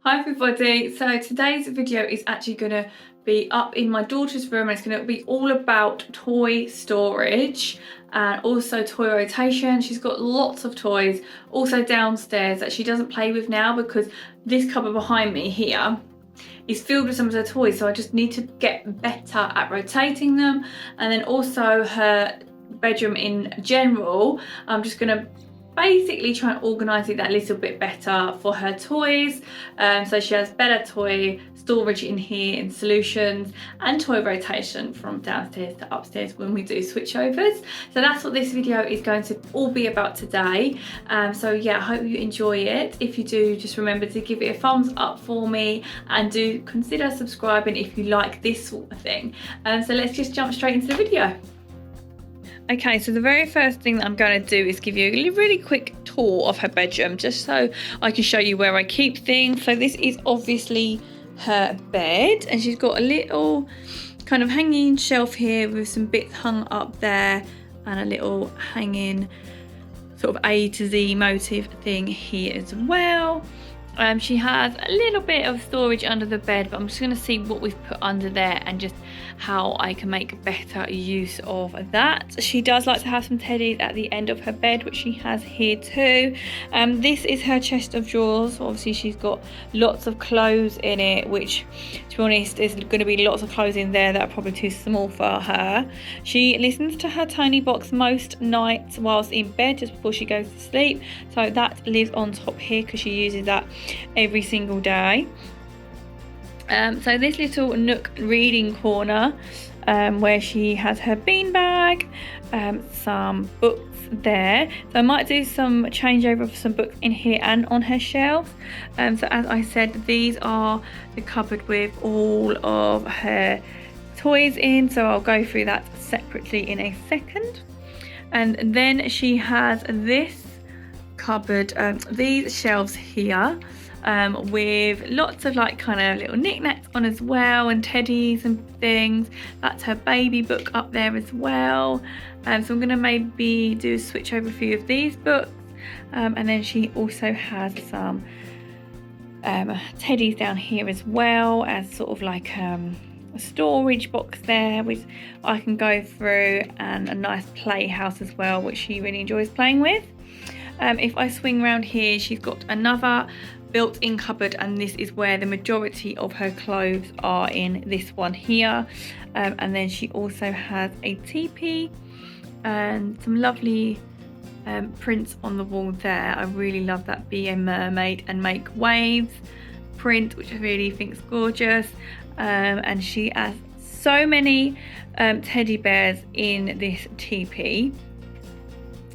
Hi everybody, so today's video is actually going to be up in my daughter's room, and it's going to be all about toy storage and also toy rotation. She's got lots of toys also downstairs that she doesn't play with now because this cupboard behind me here is filled with some of her toys, so I just need to get better at rotating them. And then also her bedroom in general, I'm just going to basically try and organise it that little bit better for her toys, so she has better toy storage in here in solutions and toy rotation from downstairs to upstairs when we do switchovers. So that's what this video is going to all be about today. So yeah, I hope you enjoy it. If you do, just remember to give it a thumbs up for me and do consider subscribing if you like this sort of thing. So let's just jump straight into the video. Okay, so the very first thing that I'm going to do is give you a really quick tour of her bedroom, just so I can show you where I keep things. So this is obviously her bed, and she's got a little kind of hanging shelf here with some bits hung up there and a little hanging sort of A to Z motive thing here as well. She has a little bit of storage under the bed, but I'm just going to see what we've put under there and just how I can make better use of that. She does like to have some teddies at the end of her bed, which she has here too. This is her chest of drawers. Obviously she's got lots of clothes in it, which, to be honest, there's going to be lots of clothes in there that are probably too small for her. She listens to her tiny box most nights whilst in bed, just before she goes to sleep, so that lives on top here because she uses that every single day. So this little nook reading corner, where she has her beanbag, some books there. So I might do some changeover of some books in here and on her shelves. So as I said, these are the cupboard with all of her toys in, so I'll go through that separately in a second. And then she has this cupboard, these shelves here, with lots of like kind of little knickknacks on as well, and teddies and things. That's her baby book up there as well. So I'm going to maybe do a switch over a few of these books, and then she also has some teddies down here as well, as sort of like a storage box there, which I can go through, and a nice playhouse as well, which she really enjoys playing with. If I swing around here, she's got another built-in cupboard, and this is where the majority of her clothes are, in this one here. And then she also has a teepee and some lovely prints on the wall there. I really love that Be a Mermaid and Make Waves print, which I really think is gorgeous. And she has so many teddy bears in this teepee.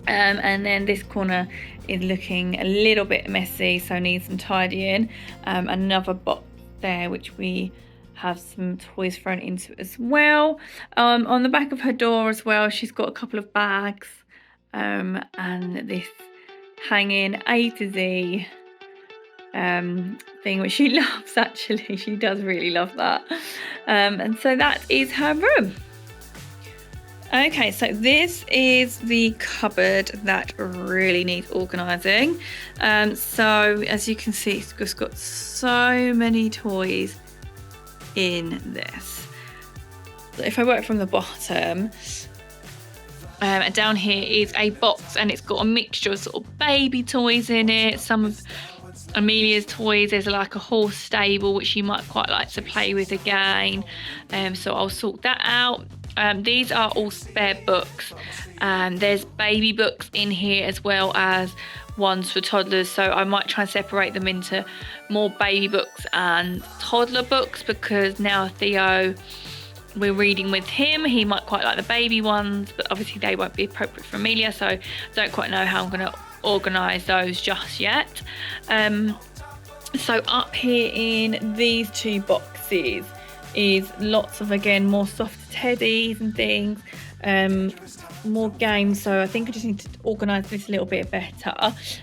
And then this corner is looking a little bit messy, so needs some tidying. Another box there which we have some toys thrown into as well. On the back of her door as well, she's got a couple of bags, and this hanging A to Z thing, which she loves. Actually, she does really love that. And so that is her room. Okay, so this is the cupboard that really needs organising. So as you can see, it's just got so many toys in this. So if I work from the bottom, down here is a box, and it's got a mixture of sort of baby toys in it, some of Amelia's toys. There's like a horse stable which she might quite like to play with again, so I'll sort that out. These are all spare books, and there's baby books in here as well as ones for toddlers, so I might try and separate them into more baby books and toddler books, because now Theo, we're reading with him, he might quite like the baby ones, but obviously they won't be appropriate for Amelia, so I don't quite know how I'm going to organise those just yet. So up here in these two boxes is lots of, again, more soft teddies and things, more games. So I think I just need to organise this a little bit better,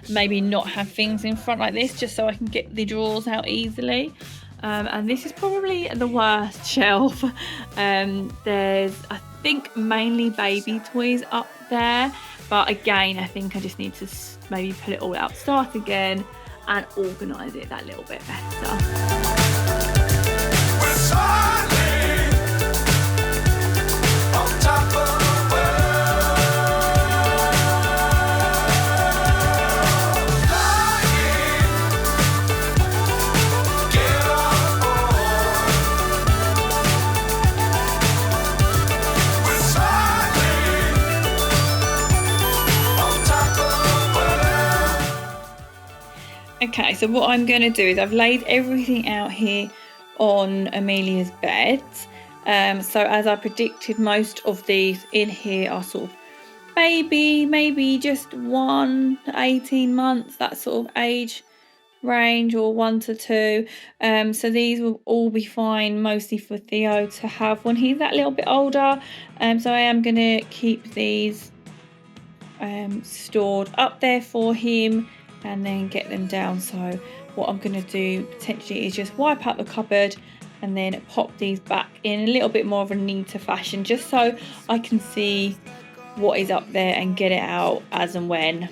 maybe not have things in front like this, just so I can get the drawers out easily. And this is probably the worst shelf. There's, I think, mainly baby toys up there, but again, I think I just need to maybe pull it all out, start again, and organise it that little bit better. Okay, so what I'm going to do is I've laid everything out here on Amelia's bed. So as I predicted, most of these in here are sort of baby, maybe just 1 to 18 months, that sort of age range, or 1 to 2. So these will all be fine, mostly for Theo to have when he's that little bit older. So I am going to keep these stored up there for him and then get them down. So what I'm going to do potentially is just wipe out the cupboard and then pop these back in a little bit more of a neater fashion, just so I can see what is up there and get it out as and when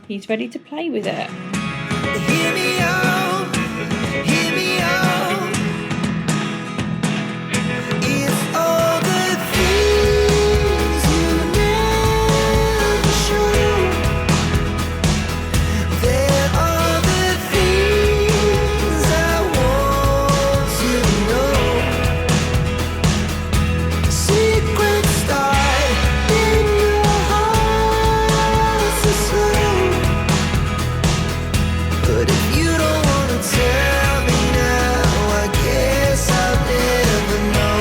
he's ready to play with it. Hear me out, hear me out. It's all the things you never show. There are the things I want to know. Secret start in your heart so slow. But if you don't wanna tell me now, I guess I'll never know.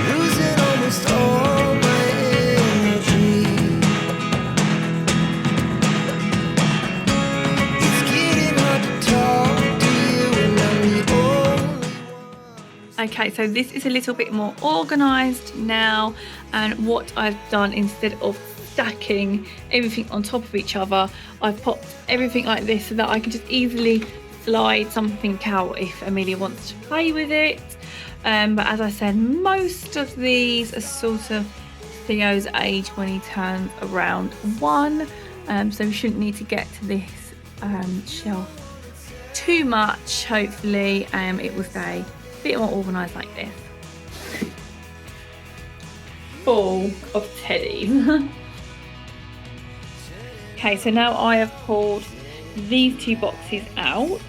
Losing almost all my energy. It's getting hard to talk to you, and I'm the only one. Okay, so this is a little bit more organised now, and what I've done, instead of stacking everything on top of each other, I've popped everything like this so that I can just easily slide something out if Amelia wants to play with it. But as I said, most of these are sort of Theo's age when he turns around 1, so we shouldn't need to get to this shelf too much. Hopefully it will stay a bit more organised like this. Full of teddies. Okay, so now I have pulled these 2 boxes out,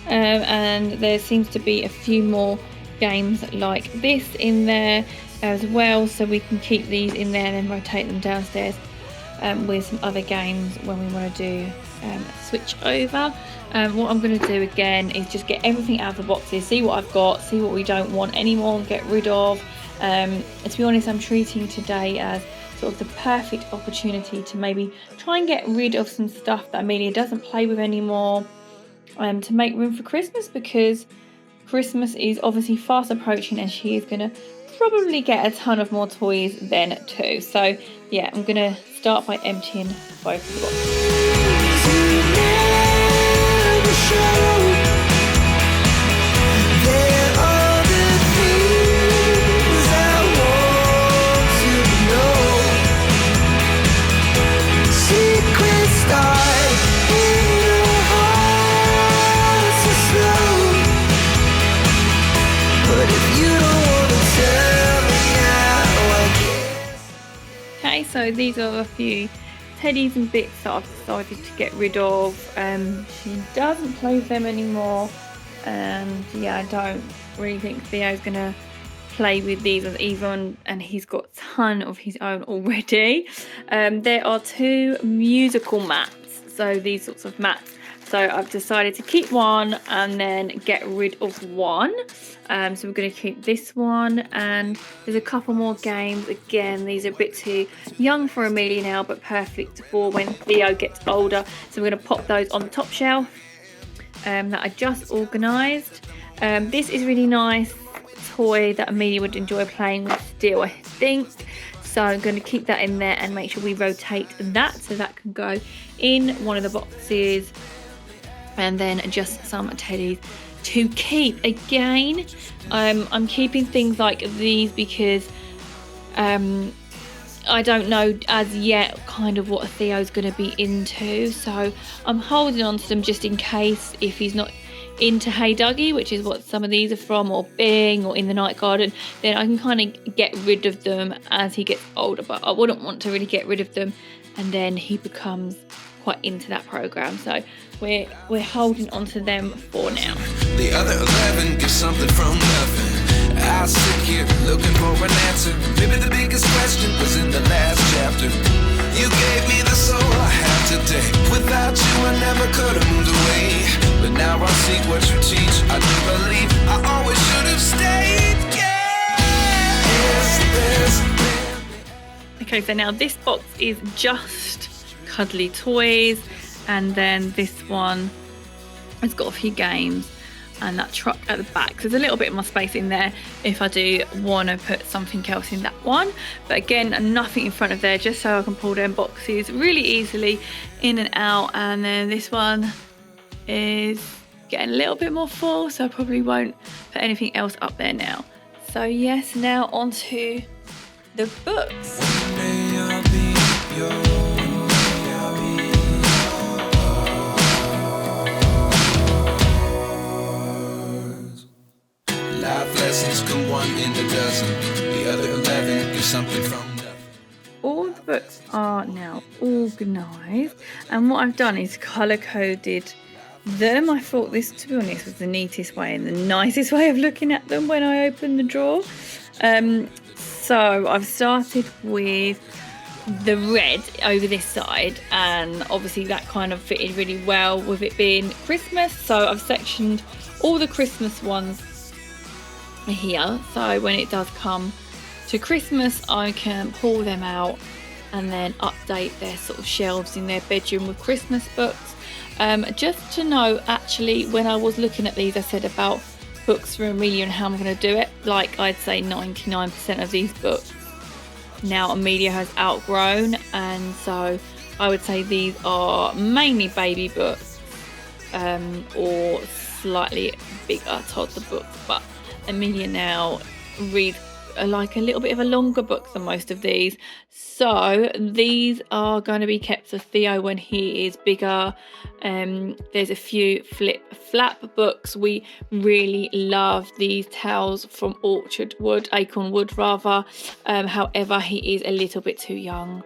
and there seems to be a few more games like this in there as well, so we can keep these in there and then rotate them downstairs with some other games when we want to do switch over. What I'm going to do again is just get everything out of the boxes, see what I've got, see what we don't want anymore, get rid of. To be honest, I'm treating today as sort of the perfect opportunity to maybe try and get rid of some stuff that Amelia doesn't play with anymore, to make room for Christmas, because Christmas is obviously fast approaching and she is going to probably get a ton of more toys then too. So yeah, I'm going to start by emptying both of the boxes. Okay, so these are a few teddies and bits that I've decided to get rid of. She doesn't play with them anymore, and yeah, I don't really think Theo's gonna play with these either, and he's got a ton of his own already. There are 2 musical mats, so these sorts of mats. So I've decided to keep one and then get rid of one. So we're going to keep this one, and there's a couple more games. Again, these are a bit too young for Amelia now, but perfect for when Theo gets older. So we're going to pop those on the top shelf that I just organised. This is really nice toy that Amelia would enjoy playing with still, I think. So I'm going to keep that in there and make sure we rotate that so that can go in one of the boxes. And then just some teddies to keep. Again, I'm keeping things like these because I don't know as yet kind of what Theo's going to be into, so I'm holding on to them just in case if he's not into Hey Dougie, which is what some of these are from, or Bing, or In the Night Garden, then I can kind of get rid of them as he gets older. But I wouldn't want to really get rid of them and then he becomes quite into that program, so we're holding on to them for now. The other 11 get something from nothing. I sit here looking for an answer. Maybe the biggest question was in the last chapter. You gave me the soul I have today. Without you I never could have moved away. But now I see what you teach. I do believe I always should have stayed. Yeah. Okay, so now this box is just cuddly toys, and then this one has got a few games and that truck at the back. So there's a little bit more space in there if I do want to put something else in that one. But again, nothing in front of there, just so I can pull them boxes really easily in and out. And then this one is getting a little bit more full, so I probably won't put anything else up there now. So yes, now onto the books. Life lessons come one in a dozen. The other 11 get something from nothing. All the books are now organised, and what I've done is colour coded them. I thought this, to be honest, was the neatest way and the nicest way of looking at them when I opened the drawer. So I've started with the red over this side, and obviously that kind of fitted really well with it being Christmas, so I've sectioned all the Christmas ones here, so when it does come to Christmas I can pull them out and then update their sort of shelves in their bedroom with Christmas books. Just to know, actually, when I was looking at these, I said about books for Amelia and how I'm going to do it. Like, I'd say 99% of these books now Amelia has outgrown, and so I would say these are mainly baby books or slightly bigger toddler books, but Amelia now reads like a little bit of a longer book than most of these, so these are going to be kept for Theo when he is bigger. There's a few flap books. We really love these tales from Acorn Wood rather. However, he is a little bit too young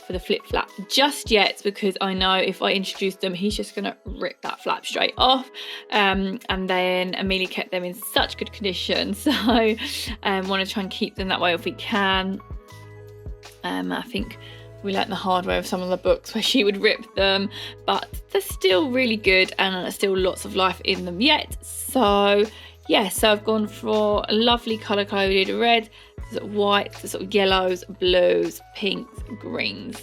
for the flip flap just yet, because I know if I introduce them he's just gonna rip that flap straight off. And then Amelia kept them in such good condition, so want to try and keep them that way if we can. I think we learnt the hard way of some of the books where she would rip them, but they're still really good and there's still lots of life in them yet. So yeah, so I've gone for a lovely colour coded red, sort of white, sort of yellows, blues, pinks, greens.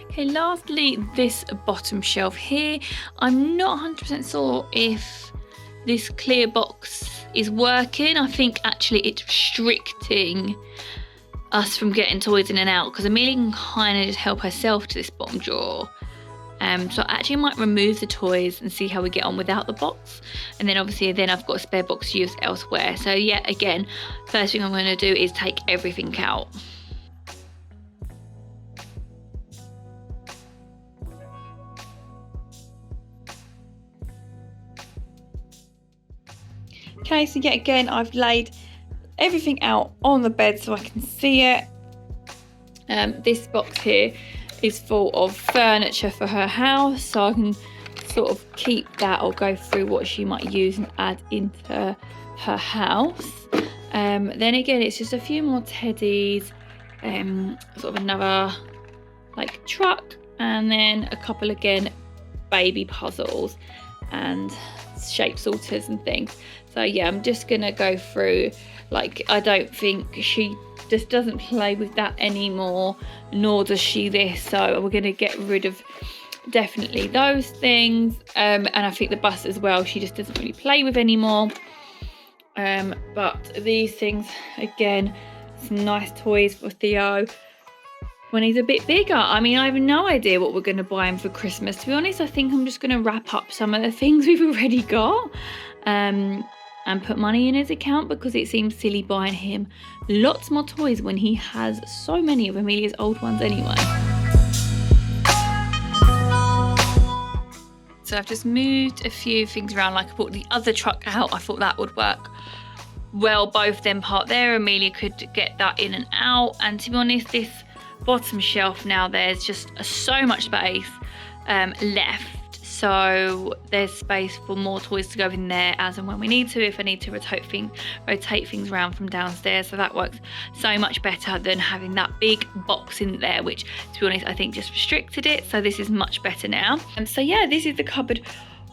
Okay, lastly, this bottom shelf here. I'm not 100% sure if this clear box is working. I think actually it's restricting us from getting toys in and out, because Amelia can kind of just help herself to this bottom drawer. So I actually might remove the toys and see how we get on without the box, and then obviously then I've got a spare box to use elsewhere. So yeah, again, first thing I'm going to do is take everything out. Okay, so yet again I've laid everything out on the bed so I can see it. This box here is full of furniture for her house, so I can sort of keep that or go through what she might use and add into her house. Then again, it's just a few more teddies, sort of another like truck, and then a couple again baby puzzles and shape sorters and things. So yeah, I'm just gonna go through, like, I don't think she just doesn't play with that anymore, nor does she this, so we're going to get rid of definitely those things. And I think the bus as well, she just doesn't really play with anymore. But these things, again, some nice toys for Theo when he's a bit bigger. I mean, I have no idea what we're going to buy him for Christmas, to be honest. I think I'm just going to wrap up some of the things we've already got. and put money in his account, because it seems silly buying him lots more toys when he has so many of Amelia's old ones anyway. So I've just moved a few things around, like I brought the other truck out. I thought that would work well, both them part there. Amelia could get that in and out, and to be honest, this bottom shelf now, there's just so much space left, so there's space for more toys to go in there as and when we need to, if I need to rotate things around from downstairs. So that works so much better than having that big box in there, which to be honest I think just restricted it. So this is much better now. And so yeah, this is the cupboard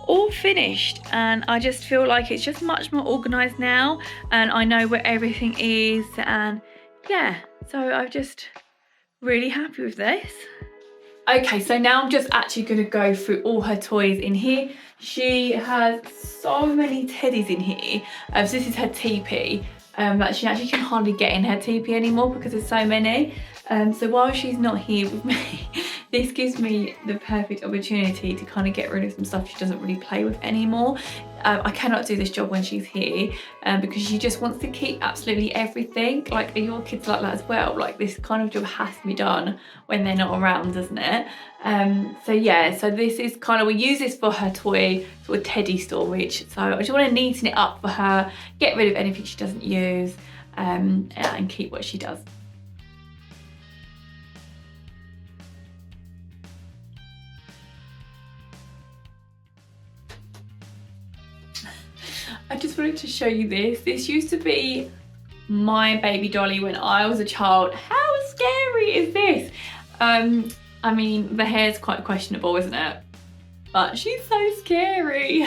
all finished, and I just feel like it's just much more organized now, and I know where everything is, and yeah, so I'm just really happy with this. Okay, so now I'm just actually going to go through all her toys in here. She has so many teddies in here. So this is her teepee, but she actually can hardly get in her teepee anymore because there's so many. So while she's not here with me, this gives me the perfect opportunity to kind of get rid of some stuff she doesn't really play with anymore. I cannot do this job when she's here because she just wants to keep absolutely everything. Like, are your kids like that as well? Like, this kind of job has to be done when they're not around, doesn't it? So yeah, so this is kind of, we use this for her toy sort of teddy storage. So I just want to neaten it up for her, get rid of anything she doesn't use, and keep what she does. I just wanted to show you this. This used to be my baby dolly when I was a child. How scary is this? I mean, the hair's quite questionable, isn't it? But she's so scary.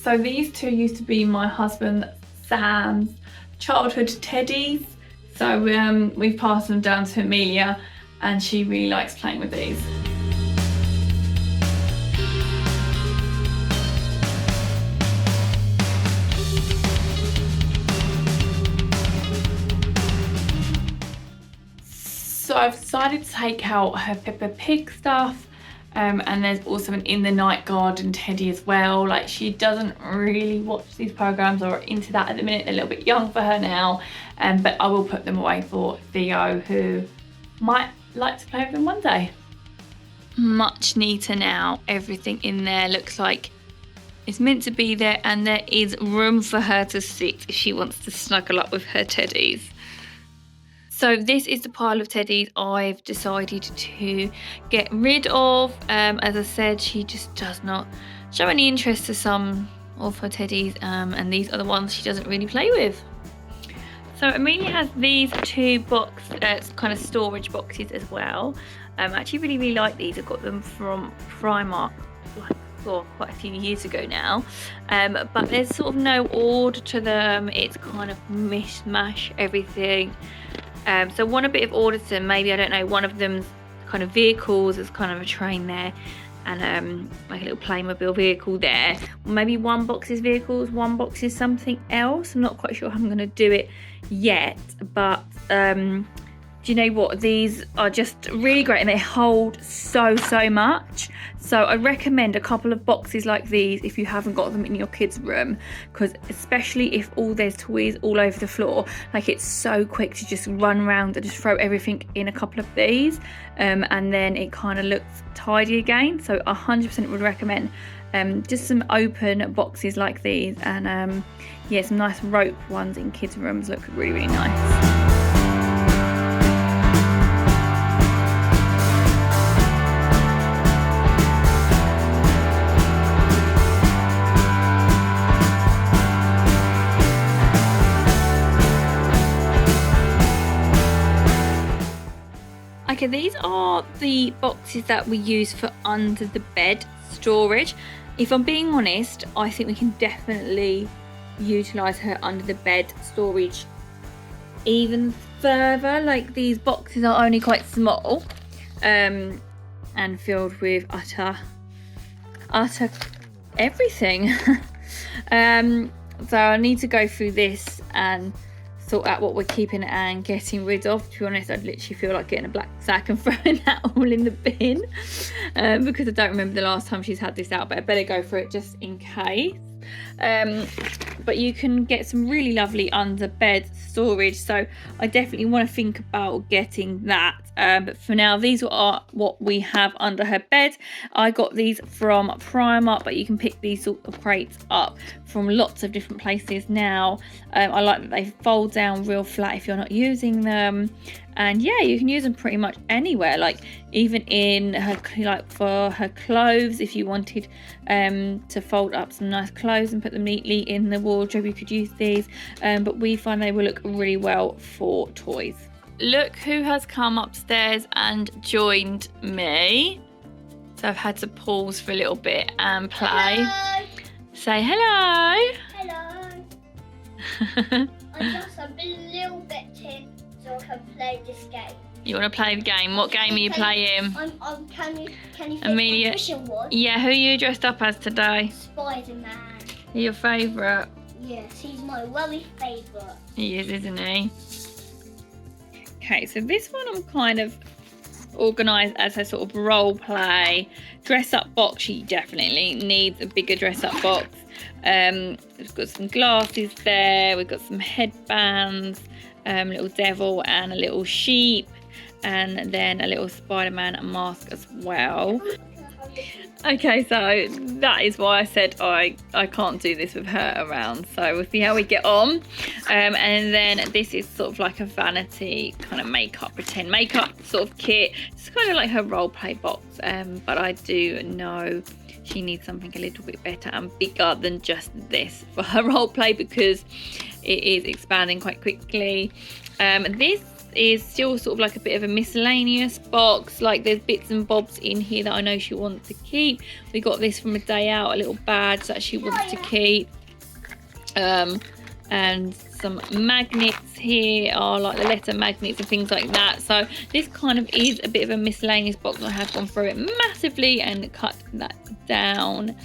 So these two used to be my husband Sam's childhood teddies. So we've passed them down to Amelia, and she really likes playing with these. So I've decided to take out her Peppa Pig stuff. And there's also an In the Night Garden teddy as well. Like, she doesn't really watch these programs or into that at the minute. They're a little bit young for her now, but I will put them away for Theo, who might like to play with them one day. Much neater now. Everything in there looks like it's meant to be there, and there is room for her to sit if she wants to snuggle up with her teddies. So this is the pile of teddies I've decided to get rid of. As I said, she just does not show any interest to some of her teddies, and these are the ones she doesn't really play with. So Amelia has these two kind of storage boxes as well. I actually really like these. I got them from Primark quite a few years ago now, but there's sort of no order to them. It's kind of mishmash everything. So want a bit of order to them. Maybe, I don't know, one of them's kind of vehicles, there's kind of a train there, and like a little Playmobil vehicle there. Maybe one box is vehicles, one box is something else. I'm not quite sure how I'm going to do it yet, but do you know what? These are just really great, and they hold so much. So I recommend a couple of boxes like these if you haven't got them in your kids' room, because especially if there's toys all over the floor, like, it's so quick to just run around and just throw everything in a couple of these, and then it kind of looks tidy again. So 100% would recommend just some open boxes like these, and yeah, some nice rope ones in kids' rooms look really nice. Okay, these are the boxes that we use for under the bed storage. If I'm being honest, I think we can definitely utilise her under the bed storage even further. Like, these boxes are only quite small, and filled with utter utter everything. So I need to go through this and sort out what we're keeping and getting rid of. To be honest, I'd literally feel like getting a black sack and throwing that all in the bin, because I don't remember the last time she's had this out, but I better go for it just in case. But you can get some really lovely under bed storage, so I definitely want to think about getting that. But for now, these are what we have under her bed. I got these from Primark, but you can pick these sort of crates up from lots of different places now. I like that they fold down real flat if you're not using them, and yeah, you can use them pretty much anywhere, like even in her, like for her clothes. If you wanted to fold up some nice clothes and put them neatly in the wardrobe, you could use these, but we find they will look really well for toys. Look who has come upstairs and joined me. So I've had to pause for a little bit and play. Hello. Say hello. Hello. I'm just a little bit tin so I can play this game. You want to play the game? What game are you playing? Can you fit Amelia. my fishing one? Yeah, who are you dressed up as today? Spider-Man. Your favourite? Yes, he's my very favourite. He is, isn't he? Okay, so this one I'm kind of organised as a sort of role play dress up box. She definitely needs a bigger dress up box. We've got some glasses there, we've got some headbands, little devil and a little sheep, and then a little Spider-Man mask as well. Okay, so that is why I said I can't do this with her around, so we'll see how we get on. And then this is sort of like a vanity kind of makeup, pretend makeup sort of kit. It's kind of like her role play box, but I do know she needs something a little bit better and bigger than just this for her role play, because it is expanding quite quickly. This is still sort of like a bit of a miscellaneous box, like there's bits and bobs in here that I know she wants to keep. We got this from a day out, a little badge that she wants to keep, and some magnets here are like the letter magnets and things like that. So this kind of is a bit of a miscellaneous box. I have gone through it massively and cut that down,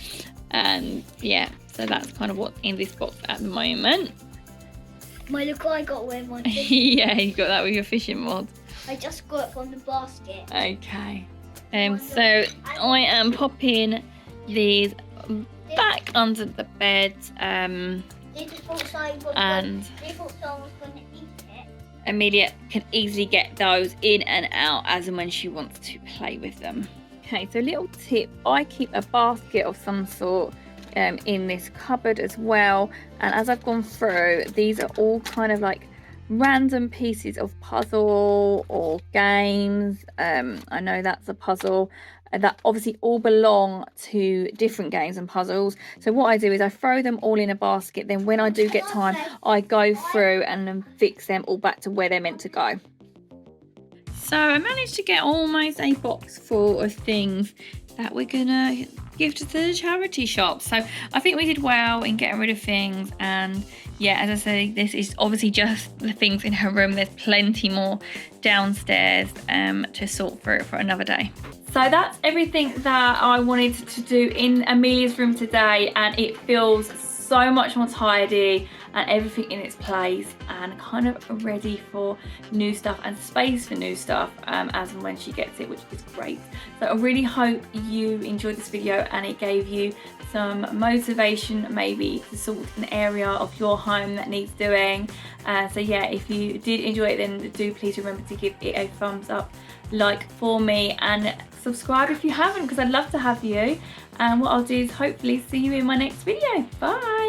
and yeah, so that's kind of what's in this box at the moment. My look, I got with my fishing. Yeah, you got that with your fishing rod. I just got it from the basket. Okay. So I am popping these back under the bed, and Amelia can easily get those in and out as and when she wants to play with them. Okay, so little tip, I keep a basket of some sort in this cupboard as well, and as I've gone through, these are all kind of like random pieces of puzzle or games. I know that's a puzzle that obviously all belong to different games and puzzles. So what I do is I throw them all in a basket, then when I do get time I go through and then fix them all back to where they're meant to go. So I managed to get almost a box full of things that we're gonna give to the charity shop. So I think we did well in getting rid of things, and yeah, as I say, this is obviously just the things in her room. There's plenty more downstairs to sort through for another day. So that's everything that I wanted to do in Amelia's room today, and it feels so much more tidy and everything in its place and kind of ready for new stuff and space for new stuff as and when she gets it, which is great. So I really hope you enjoyed this video and it gave you some motivation maybe to sort an area of your home that needs doing. So yeah, if you did enjoy it, then do please remember to give it a thumbs up, like for me, and subscribe if you haven't, because I'd love to have you. And what I'll do is hopefully see you in my next video. Bye.